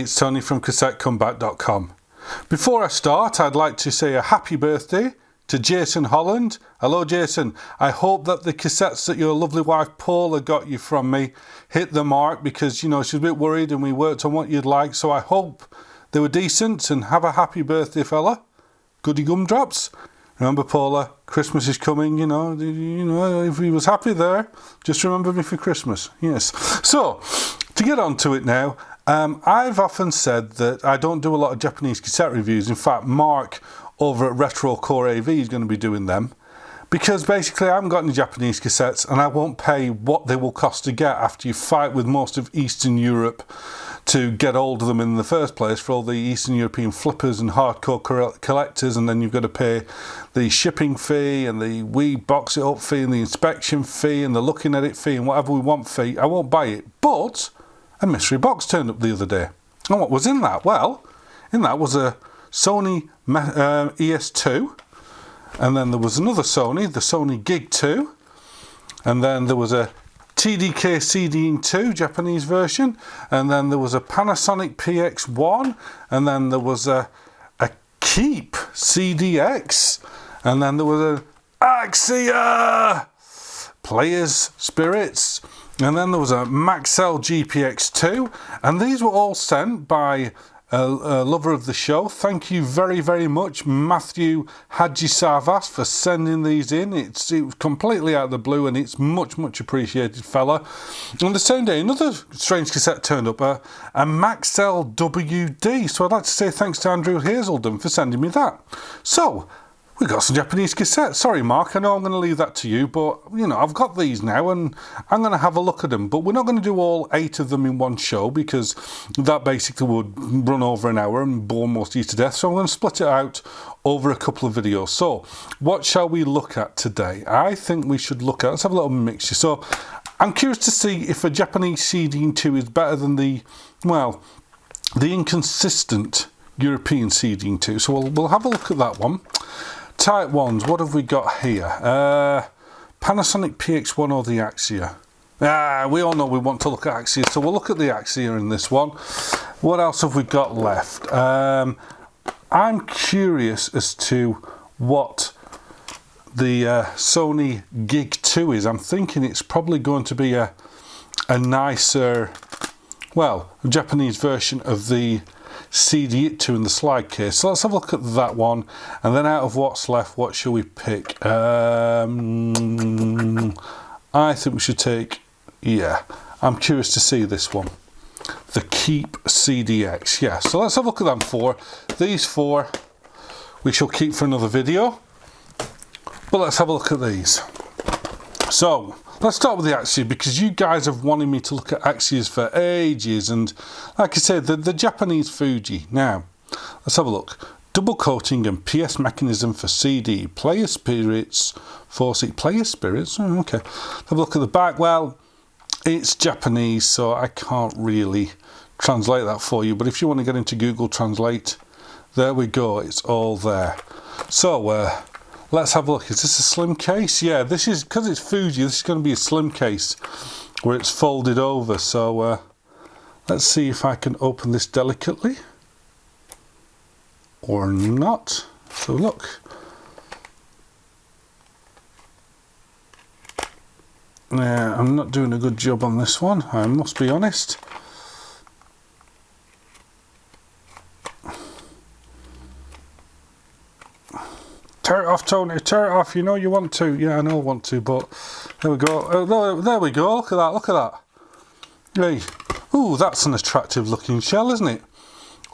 it's Tony from CassetteComeback.com. Before I start, I'd like to say a happy birthday to Jason Holland. Hello Jason, I hope that the cassettes that your lovely wife Paula got you from me hit the mark, because you know she was a bit worried and we worked on what you'd like, so I hope they were decent, and have a happy birthday fella. Goody gumdrops. Remember Paula, Christmas is coming, you know, if he was happy there, just remember me for Christmas. Yes. So, to get on to it now, I've often said that I don't do a lot of Japanese cassette reviews. In fact, Mark over at Retro Core AV is going to be doing them, because basically I haven't got any Japanese cassettes and I won't pay what they will cost to get after you fight with most of Eastern Europe to get hold of them in the first place, for all the Eastern European flippers and hardcore collectors, and then you've got to pay the shipping fee and the we box it up fee and the inspection fee and the looking at it fee and whatever we want fee. I won't buy it. But a mystery box turned up the other day. And what was in that? Well, in that was a Sony ES2, and then there was another Sony, the Sony Gig 2, and then there was a TDK CD2 Japanese version, and then there was a Panasonic PX1, and then there was a Keep CDX, and then there was a Axia Players Spirits, and then there was a Maxell GPX2, and these were all sent by a lover of the show. Thank you very, very much, Matthew Hadji Savas, for sending these in. It was completely out of the blue, and it's much, much appreciated, fella. On the same day, another strange cassette turned up, a Maxell WD. So I'd like to say thanks to Andrew Hazelden for sending me that. So we got some Japanese cassettes. Sorry, Mark, I know I'm going to leave that to you, but, you know, I've got these now and I'm going to have a look at them. But we're not going to do all 8 of them in one show, because that basically would run over an hour and bore most of you to death. So I'm going to split it out over a couple of videos. So, what shall we look at today? I think we should look at, let's have a little mixture. So, I'm curious to see if a Japanese CD2 is better than the inconsistent European CD2. So, we'll have a look at that one. Type 1s, what have we got here? Panasonic PX1 or the Axia? We all know we want to look at Axia, so we'll look at the Axia in this one. What else have we got left? I'm curious as to what the Sony Gig 2 is. I'm thinking it's probably going to be a nicer, Japanese version of the CD2 in the slide case. So let's have a look at that one, and then out of what's left, what shall we pick? I think we should take, I'm curious to see this one, the Keep CDX. Yeah, so let's have a look at them 4. These 4 we shall keep for another video, but let's have a look at these. So let's start with the Axia, because you guys have wanted me to look at Axias for ages, and like I said, the Japanese Fuji. Now, let's have a look. Double coating and PS mechanism for CD. Player spirits, player spirits? Oh, okay. Have a look at the back. Well, it's Japanese, so I can't really translate that for you, but if you want to get into Google Translate, there we go, it's all there. So, let's have a look. Is this a slim case? Yeah, this is, because it's Fuji, this is going to be a slim case where it's folded over. So let's see if I can open this delicately or not. So look. I'm not doing a good job on this one, I must be honest. Tear it off, Tony, tear it off, you know you want to. Yeah, I know I want to, but there we go. There we go, look at that, look at that. Hey, ooh, that's an attractive looking shell, isn't it?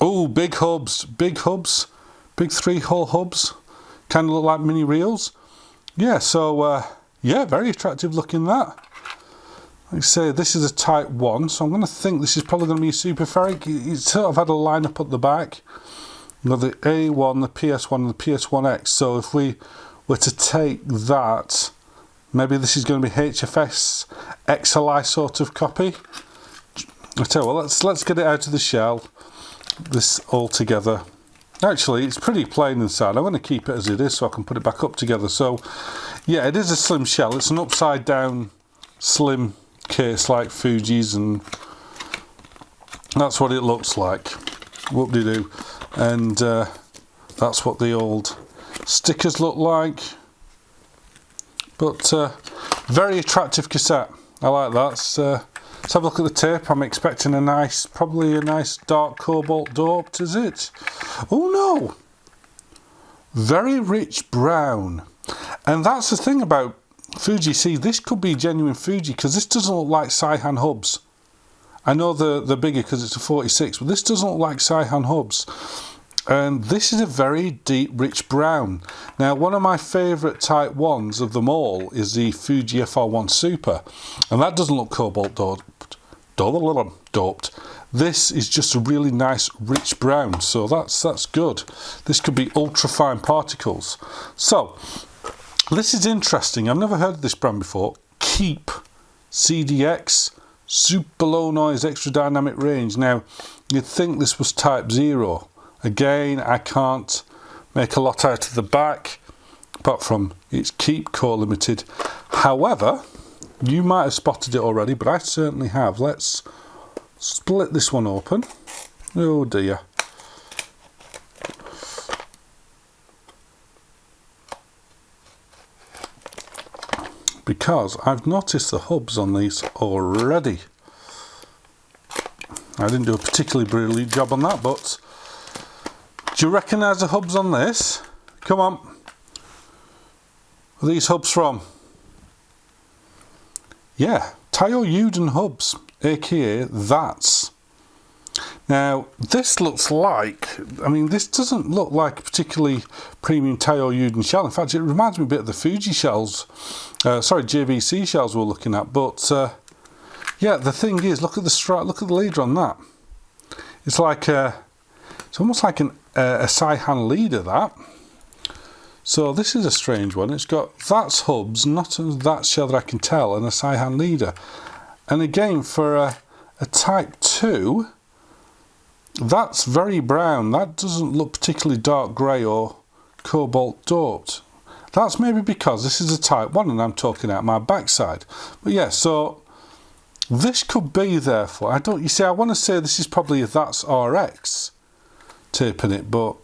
Ooh, big hubs, big 3-hole hubs. Kind of look like mini reels. Yeah, so, very attractive looking that. Like I say, this is a Type 1, so I'm going to think this is probably going to be a super ferric. It's sort of had a line up at the back. We've got the A1, the PS1 and the PS1X. So if we were to take that, maybe this is going to be HFS XLI sort of copy. I tell you what, let's get it out of the shell, this all together. Actually, it's pretty plain inside. I'm going to keep it as it is so I can put it back up together. So, yeah, it is a slim shell. It's an upside down slim case like Fuji's and That's what it looks like. Whoop-de-doo. And that's what the old stickers look like. But very attractive cassette. I like that. Let's have a look at the tape. I'm expecting a nice, probably a nice dark cobalt doped, is it? Oh no! Very rich brown. And that's the thing about Fuji. See, this could be genuine Fuji because this doesn't look like Saihan hubs. I know they're bigger because it's a 46, but this doesn't look like Saihan hubs. And this is a very deep, rich brown. Now, one of my favourite Type 1s of them all is the Fuji FR1 Super. And that doesn't look cobalt doped. This is just a really nice, rich brown. So that's good. This could be ultra-fine particles. So, this is interesting. I've never heard of this brand before. Keep CDX. Super low noise, extra dynamic range. Now, you'd think this was Type 0. Again, I can't make a lot out of the back, apart from it's Keep Core Limited. However, you might have spotted it already, but I certainly have. Let's split this one open. Oh dear. Because I've noticed the hubs on these already. I didn't do a particularly brilliant job on that, but do you recognise the hubs on this? Come on. Are these hubs from? Yeah, Taiyo Yuden hubs, aka that's. Now, this looks like, I mean, this doesn't look like a particularly premium Taiyo Yuden shell. In fact, it reminds me a bit of the Fuji shells, JVC shells we're looking at. But, yeah, the thing is, look at the stripe, look at the leader on that. It's like, it's almost like a Saihan leader, that. So this is a strange one. It's got that's hubs, not that shell that I can tell, and a Saihan leader. And again, for a Type 2, that's very brown. That doesn't look particularly dark grey or cobalt doped. That's maybe because this is a Type 1 and I'm talking out my backside. But yeah, so this could be therefore. You see, I want to say this is probably a That's RX tape in it, but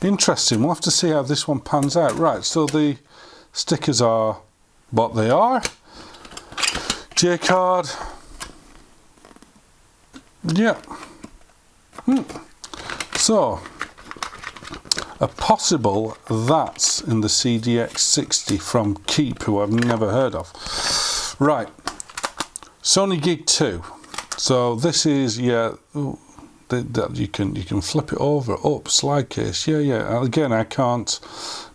interesting. We'll have to see how this one pans out. Right, so the stickers are what they are. J-card. Yeah. So, a possible that's in the CDX60 from Keep, who I've never heard of. Right. Sony Gig 2. So this is, yeah, that you can flip it over, up, slide case. Yeah. Again, I can't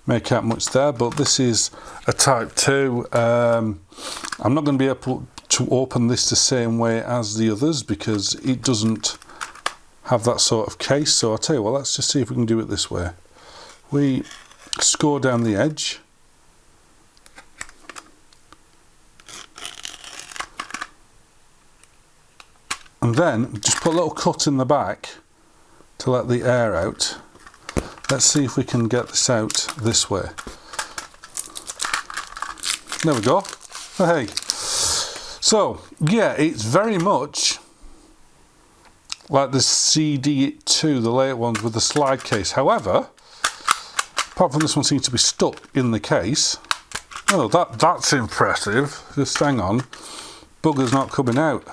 make out much there, but this is a Type 2. I'm not going to be able to open this the same way as the others because it doesn't have that sort of case. So I'll tell you what, let's just see if we can do it this way. We score down the edge. And then just put a little cut in the back to let the air out. Let's see if we can get this out this way. There we go. Oh, hey. So, yeah, it's very much like the CD2, the later ones with the slide case. However, apart from this one seems to be stuck in the case. Oh, that's impressive. Just hang on. Bugger's not coming out.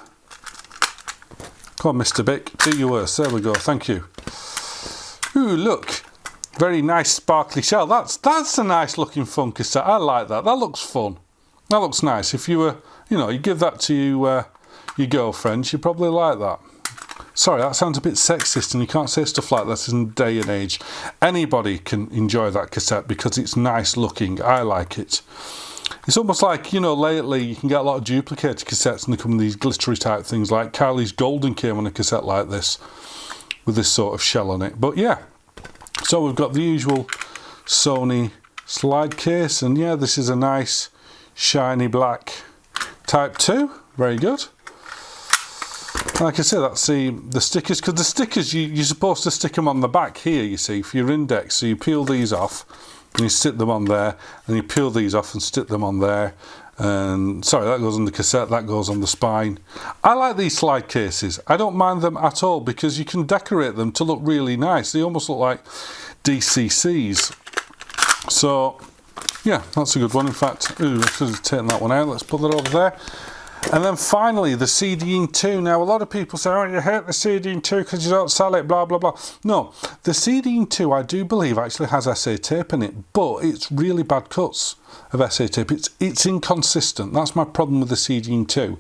Come on, Mr. Bick, do your worst. There we go, thank you. Ooh, look. Very nice sparkly shell. That's a nice looking fun cassette. I like that. That looks fun. That looks nice. If you were, you give that to your girlfriend, she'd probably like that. Sorry, that sounds a bit sexist and you can't say stuff like that in the day and age. Anybody can enjoy that cassette because it's nice looking. I like it. It's almost like, lately you can get a lot of duplicated cassettes and they come in these glittery type things, like Kylie's Golden came on a cassette like this with this sort of shell on it. But yeah, so we've got the usual Sony slide case, and yeah, this is a nice shiny black Type 2. Very good. Like I say, that's the stickers, because the stickers, you're supposed to stick them on the back here, you see, for your index. So you peel these off and you stick them on there, and you peel these off and stick them on there, And sorry, that goes on the cassette, that goes on the spine. I like these slide cases. I don't mind them at all because you can decorate them to look really nice. They almost look like DCCs. So yeah, that's a good one. In fact, I should have taken that one out. Let's put that over there. And then finally, the CD-ing 2. Now, a lot of people say, oh, you hate the CD-ing 2 because you don't sell it, blah, blah, blah. No, the CD-ing 2, I do believe, actually has SA tape in it, but it's really bad cuts of SA tape. It's inconsistent. That's my problem with the CD-ing 2.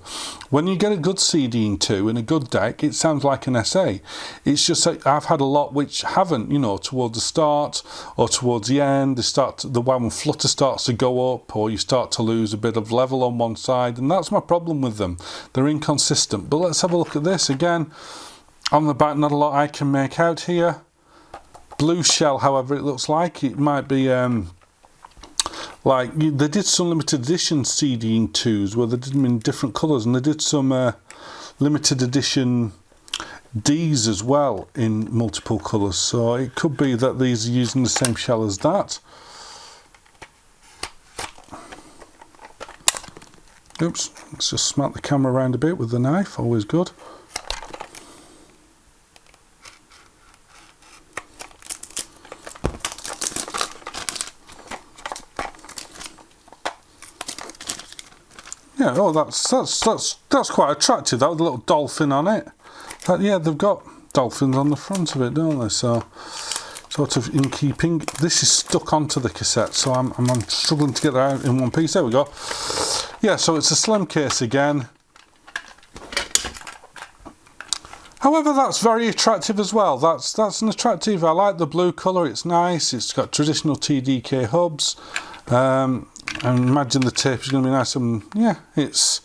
When you get a good CD-ing 2 in a good deck, it sounds like an SA. It's just like I've had a lot which haven't, you know, towards the start or towards the end, the one flutter starts to go up, or you start to lose a bit of level on one side, and that's my problem with them. They're inconsistent. But let's have a look at this again. On the back, not a lot I can make out here. Blue shell, however, it looks like it might be like they did some limited edition CD-ing 2s where they did them in different colours, and they did some limited edition Ds as well in multiple colours. So it could be that these are using the same shell as that. Oops, let's just smack the camera around a bit with the knife, always good. Yeah, oh, that's quite attractive. That with a little dolphin on it. Yeah, they've got dolphins on the front of it, don't they? So, sort of in keeping. This is stuck onto the cassette, so I'm struggling to get that out in one piece. There we go. Yeah, so it's a slim case again. However, that's very attractive as well. That's an attractive. I like the blue colour. It's nice. It's got traditional TDK hubs. I imagine the tape is going to be nice, and yeah, it's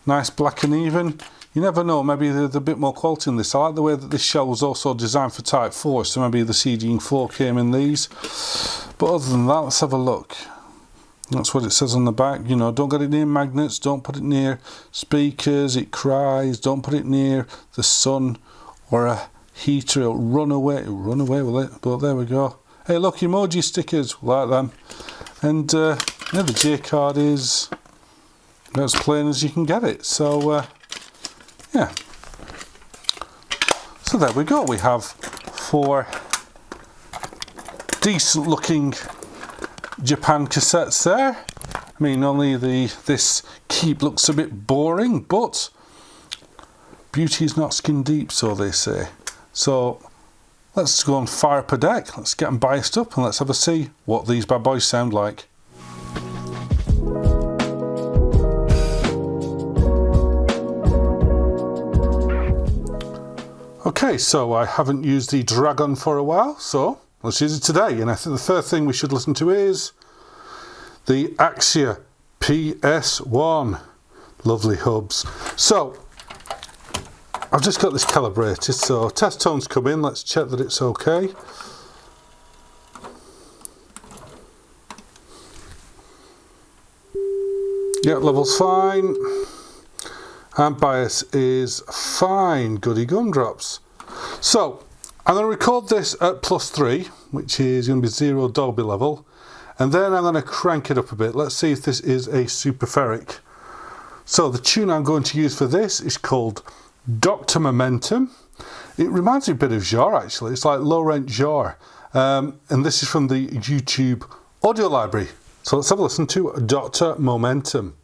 nice, black and even. You never know, maybe there's a bit more quality in this. I like the way that this shell was also designed for Type 4, so maybe the CD-ing 4 came in these. But other than that, let's have a look. That's what it says on the back. You know, don't get it near magnets, don't put it near speakers, it cries, don't put it near the sun or a heater, it'll run away with it. But there we go. Hey, look, emoji stickers, like them. And yeah, the J card is as plain as you can get it. So yeah. So there we go. We have 4 decent looking Japan cassettes there. I mean, only this keep looks a bit boring, but beauty is not skin deep, so they say. So let's go and fire up a deck. Let's get them biased up and let's have a see what these bad boys sound like. Okay, so I haven't used the Dragon for a while, so let's use it today. And I think the first thing we should listen to is the Axia PS1. Lovely hubs. So I've just got this calibrated, so test tones come in. Let's check that it's okay. Yeah, level's fine. And bias is fine. Goody gumdrops. So I'm going to record this at +3, which is going to be 0 Dolby level, and then I'm going to crank it up a bit. Let's see if this is a superferric. So the tune I'm going to use for this is called Dr. Momentum. It reminds me a bit of Jar, actually. It's like low-rent Jar. And this is from the YouTube audio library. So let's have a listen to Dr. Momentum.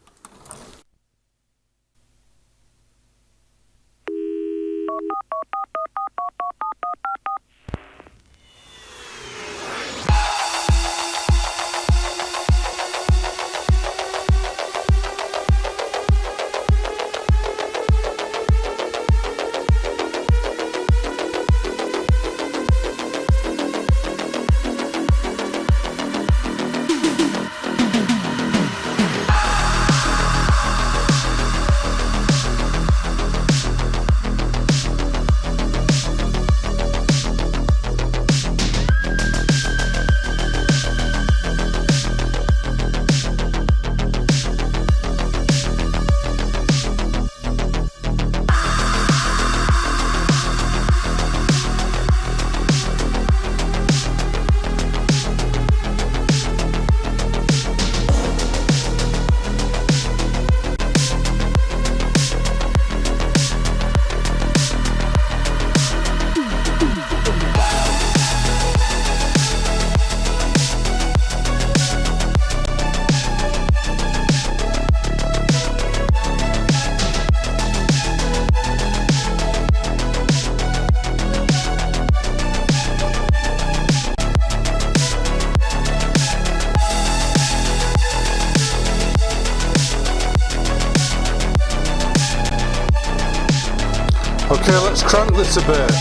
Okay, let's crank this a bit.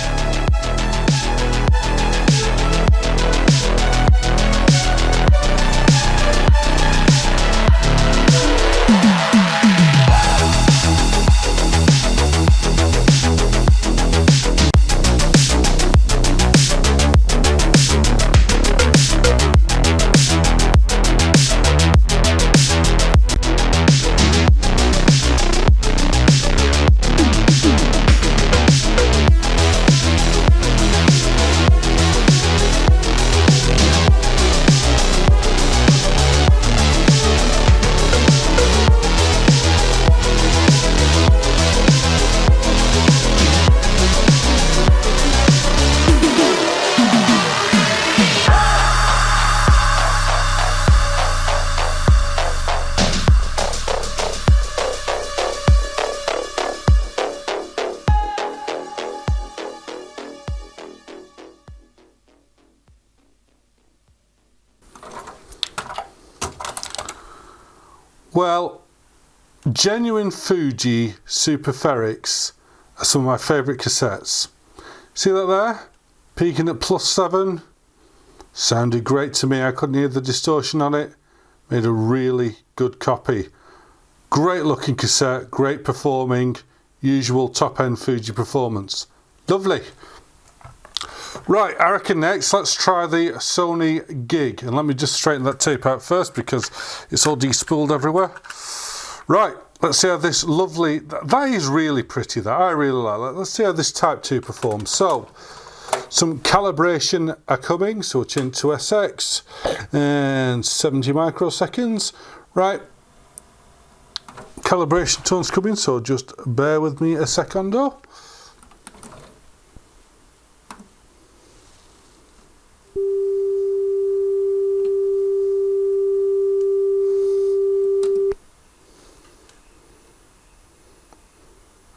Well, genuine Fuji Super Ferrics are some of my favourite cassettes. See that there? Peaking at +7. Sounded great to me. I couldn't hear the distortion on it. Made a really good copy. Great looking cassette, great performing, usual top end Fuji performance. Lovely. Right, I reckon next let's try the Sony Gig, and let me just straighten that tape out first because it's all despooled everywhere. Right, let's see how this lovely, that is really pretty, that I really like that. Let's see how this Type 2 performs. So, some calibration are coming, so we'll change to SX and 70 microseconds. Right, calibration tone's coming, so just bear with me a secondo.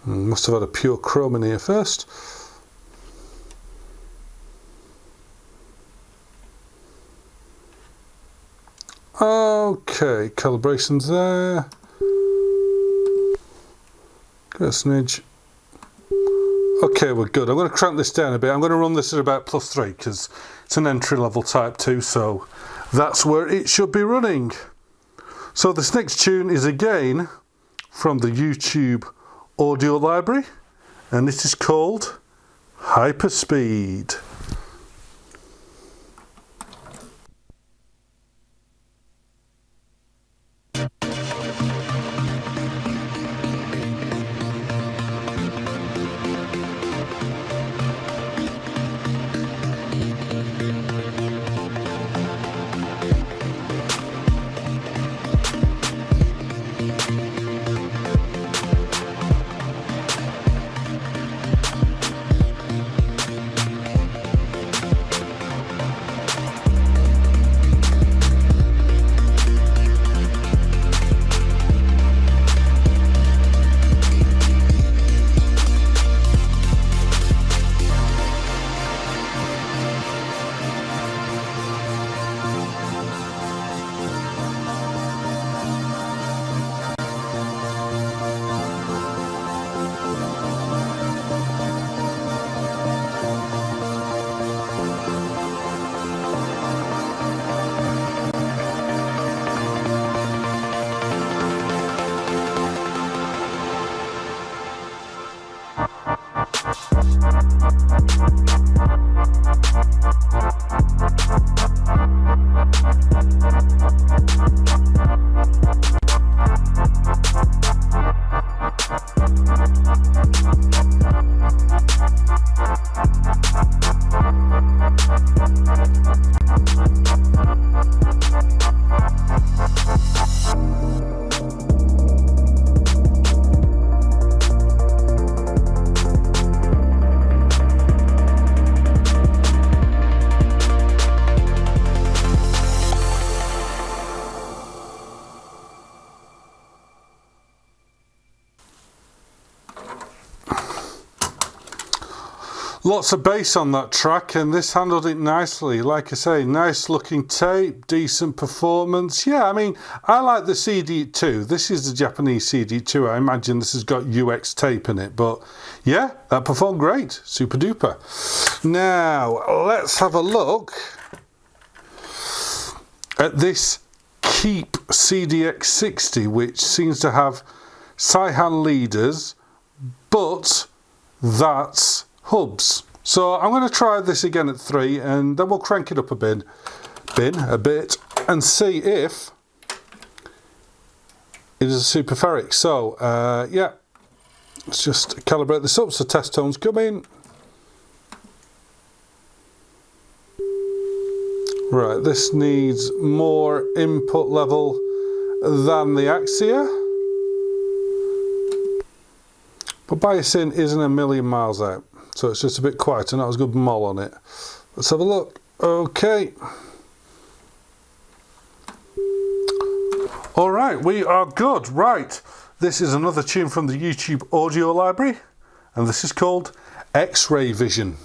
Must have had a pure chrome in here first. Okay, calibration's there. Smidge. Okay, we're good. I'm going to crank this down a bit. I'm going to run this at about +3 because it's an entry level Type 2, so that's where it should be running. So this next tune is again from the YouTube audio library, and this is called Hyperspeed. Lots of bass on that track, and this handled it nicely. Like I say, nice looking tape, decent performance. Yeah, I mean, I like the CD too. This is the Japanese CD too. I imagine this has got UX tape in it, but yeah, that performed great. Super duper. Now, let's have a look at this Keep CDX60, which seems to have Saihan leaders, but that's hubs. So I'm going to try this again at 3, and then we'll crank it up a bit, and see if it is a super ferric. So yeah, let's just calibrate this up. So test tones come in. Right, this needs more input level than the Axia, but biasing isn't a million miles out, so it's just a bit quieter, not as good moll on it. Let's have a look. Okay. Alright, we are good. Right, this is another tune from the YouTube audio library, and this is called X-Ray Vision.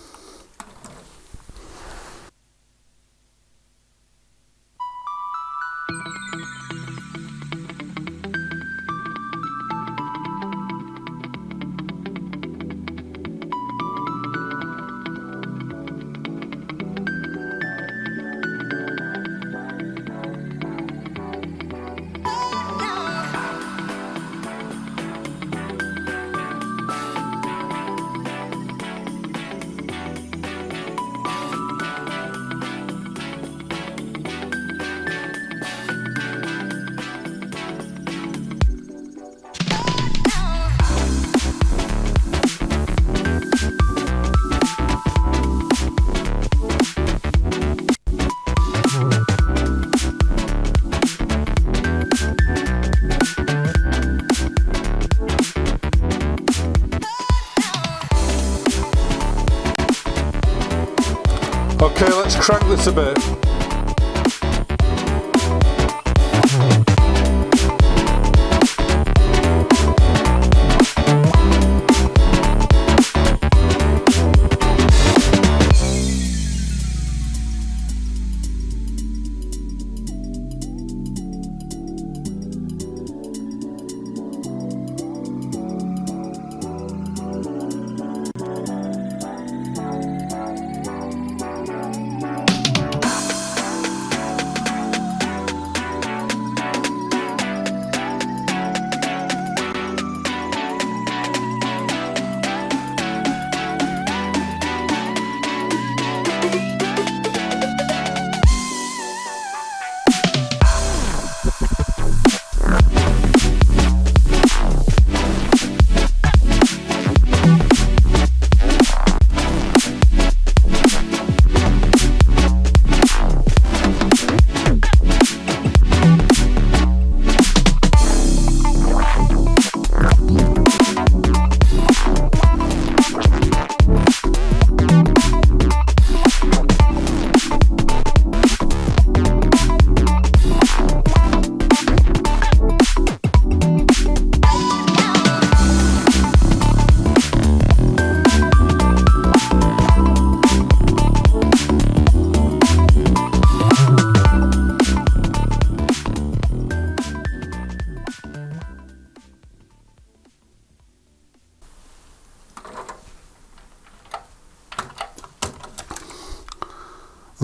Okay, let's crank this a bit.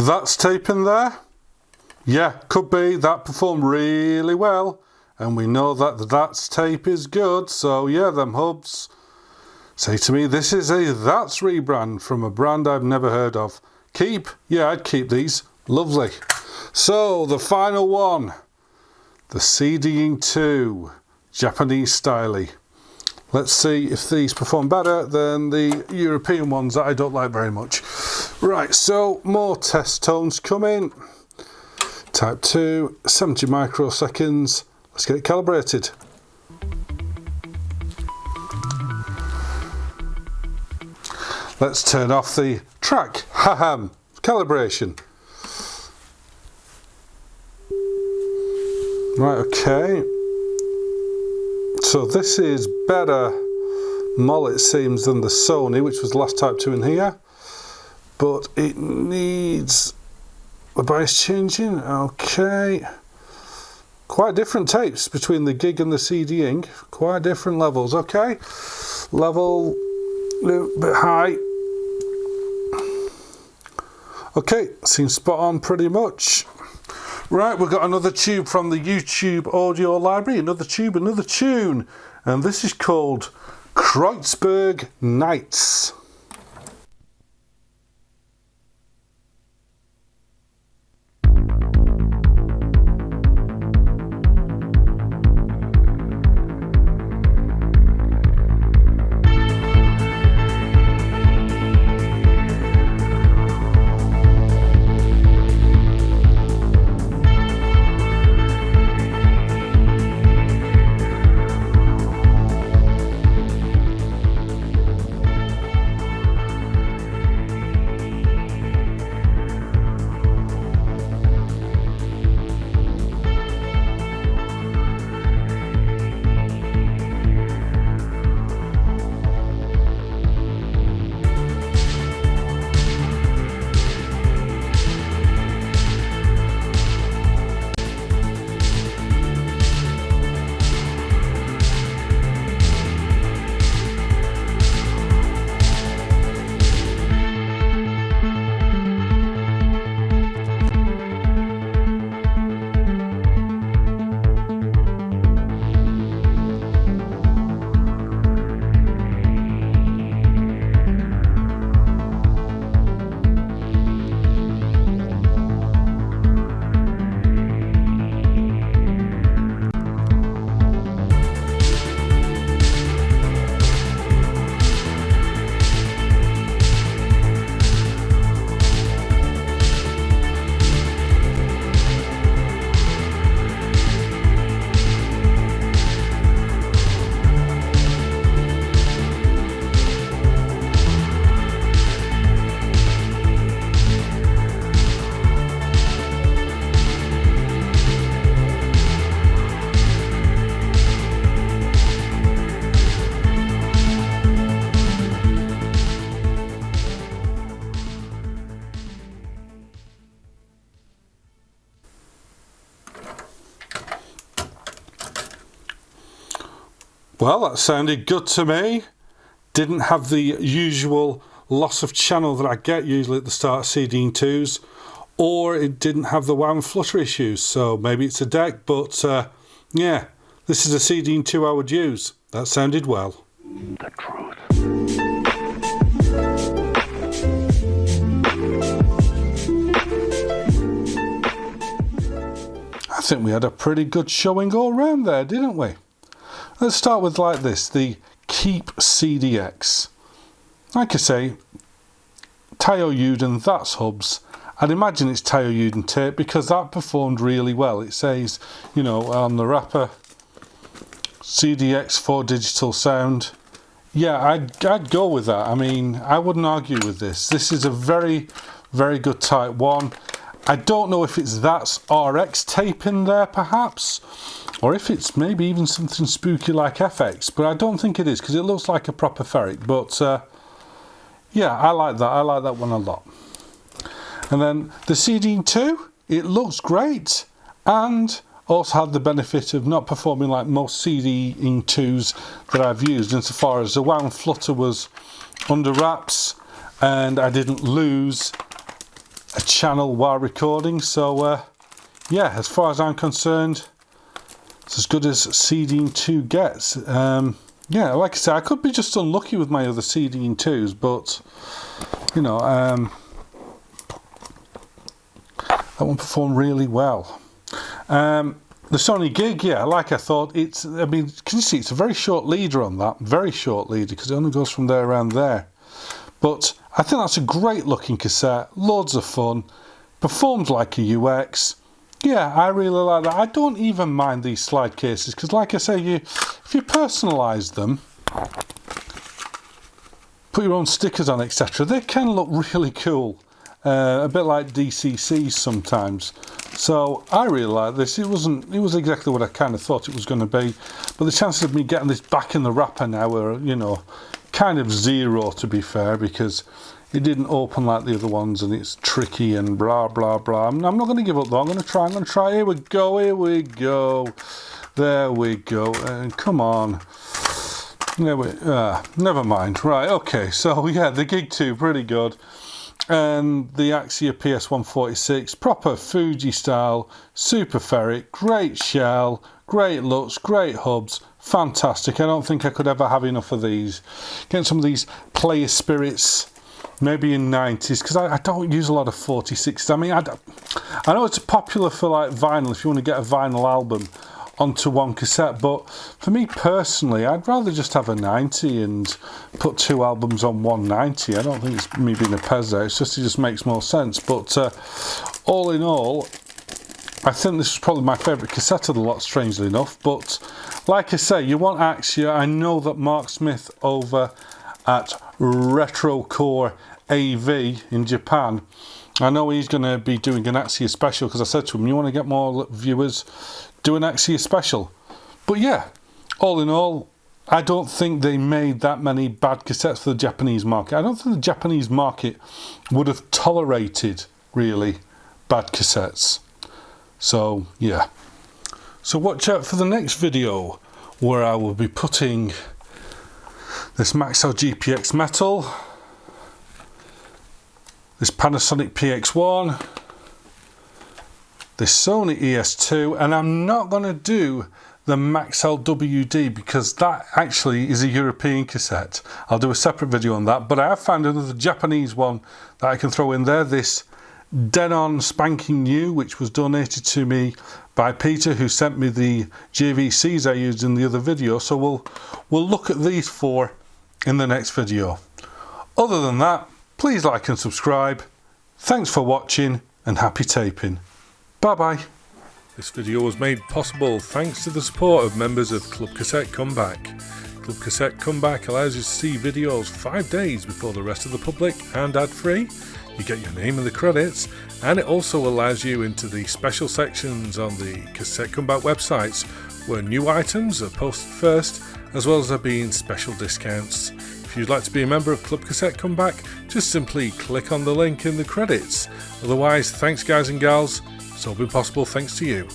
That's tape in there. Yeah, could be. That performed really well, and we know that the That's tape is good. So yeah, them hubs say to me this is a That's rebrand from a brand I've never heard of. Keep? Yeah, I'd keep these. Lovely. So the final one, the CDing 2 Japanese styly. Let's see if these perform better than the European ones that I don't like very much. Right, so more test tones come in. Type 2, 70 microseconds. Let's get it calibrated. Let's turn off the track. Ha-ham. Calibration. Right, okay. So this is better moll, it seems, than the Sony, which was the last Type 2 in here. but it needs the bias changing. Okay, quite different tapes between the gig and the CD ink, quite different levels. Okay, level a little bit high. Okay, seems spot on pretty much. Right, we've got another tube from the YouTube audio library, another tube, another tune, and this is called Kreuzberg Nights. Well, that sounded good to me. Didn't have the usual loss of channel that I get usually at the start of CD2s, or it didn't have the wow and flutter issues, so maybe it's a deck, but yeah, this is a CD2 I would use. That sounded well. The truth. I think we had a pretty good showing all round there, didn't we? Let's start with like this, the Keep CDX. Like I say, Taiyo Yuden, that's hubs. I'd imagine it's Taiyo Yuden tape because that performed really well. It says, you know, on the wrapper, CDX for digital sound. Yeah, I'd go with that. I mean, I wouldn't argue with this. This is a very, very good Type 1. I don't know if it's that's RX tape in there perhaps, or if it's maybe even something spooky like FX, but I don't think it is because it looks like a proper ferric. But yeah, I like that. I like that one a lot. And then the CD2, it looks great and also had the benefit of not performing like most CD2s that I've used insofar as the wow and flutter was under wraps and I didn't lose a channel while recording. So yeah, as far as I'm concerned, it's as good as CD2 gets. Yeah, like I said, I could be just unlucky with my other CD2s, but you know, that one performed really well. The Sony gig, yeah, like I thought, it's, I mean, can you see it's a very short leader on that, very short leader, because it only goes from there around there. But I think that's a great looking cassette, loads of fun, performs like a UX. Yeah, I really like that. I don't even mind these slide cases, because like I say, if you personalise them, put your own stickers on, etc., they can look really cool. A bit like DCCs sometimes. So I really like this. It was exactly what I kind of thought it was going to be, but the chances of me getting this back in the wrapper now are, you know, kind of zero, to be fair, because it didn't open like the other ones, and it's tricky and blah blah blah. I'm not going to give up though. I'm going to try. Here we go. There we go. And come on. Never mind. Right, okay. So yeah, the Gig 2, pretty good. And the Axia PS146, proper Fuji style, super ferric, great shell, great looks, great hubs, fantastic. I don't think I could ever have enough of these. Getting some of these player spirits, maybe in 90s, because I don't use a lot of 46s. I mean, I know it's popular for like vinyl, if you want to get a vinyl album onto one cassette, but for me personally, I'd rather just have a 90 and put 2 albums on 190. I don't think it's me being a pez there, it just makes more sense. But all in all, I think this is probably my favourite cassette of the lot, strangely enough. But like I say, you want Axia. I know that Mark Smith over at Retrocore AV in Japan, I know he's going to be doing an Axia special, because I said to him, you want to get more viewers, do an Axia special. But yeah, all in all, I don't think they made that many bad cassettes for the Japanese market. I don't think the Japanese market would have tolerated, really, bad cassettes. So yeah. So watch out for the next video, where I will be putting this Maxell GPX Metal, this Panasonic PX1, this Sony ES2, and I'm not going to do the Maxell WD because that actually is a European cassette. I'll do a separate video on that, but I have found another Japanese one that I can throw in there, this dead-on spanking new, which was donated to me by Peter, who sent me the JVCs I used in the other video. So we'll look at these 4 in the next video. Other than that, please like and subscribe. Thanks for watching and happy taping. Bye bye. This video was made possible thanks to the support of members of Club Cassette Comeback. Club Cassette Comeback allows you to see videos 5 days before the rest of the public and ad-free. You get your name in the credits, and it also allows you into the special sections on the Cassette Comeback websites where new items are posted first, as well as there being special discounts. If you'd like to be a member of Club Cassette Comeback, just simply click on the link in the credits. Otherwise, thanks guys and gals, it's all been possible thanks to you.